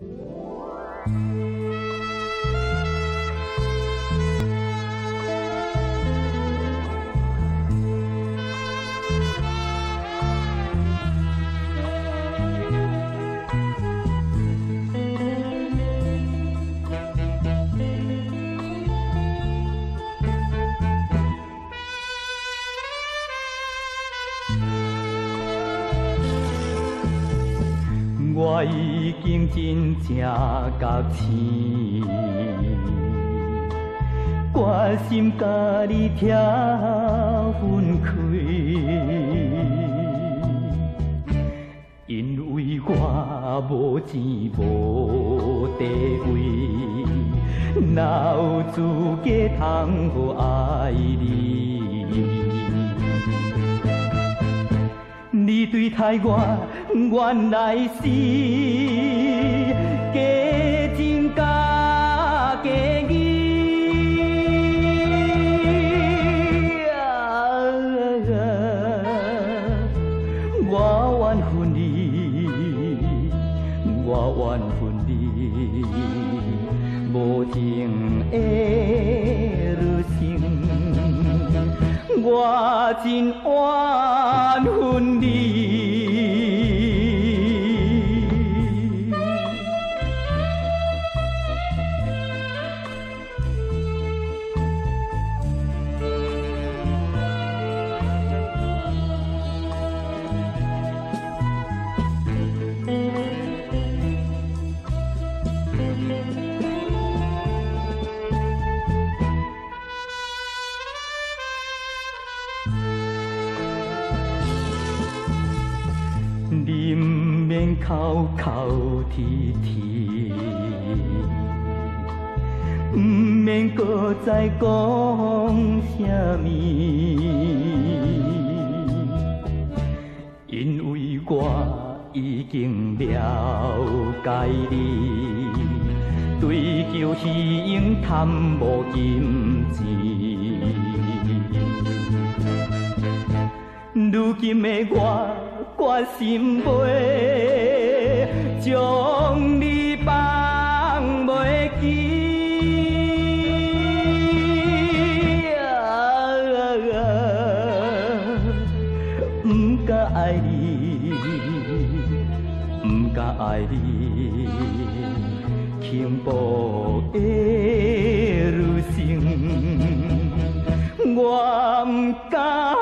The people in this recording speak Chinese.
我已经真正觉醒，决心甲你拆分开，因为我无钱无地位，哪有资格通好爱你？你对待我原来是假情假义，我怨恨你，我怨恨你，无情的女性，我真怨恨你。你不免哭哭啼啼，不免搁再讲啥物，因为我已经了解你，追求虚荣贪无金钱。如今的我决心袂将你放袂记，不敢爱你，不敢爱你，轻薄的女性，我不敢。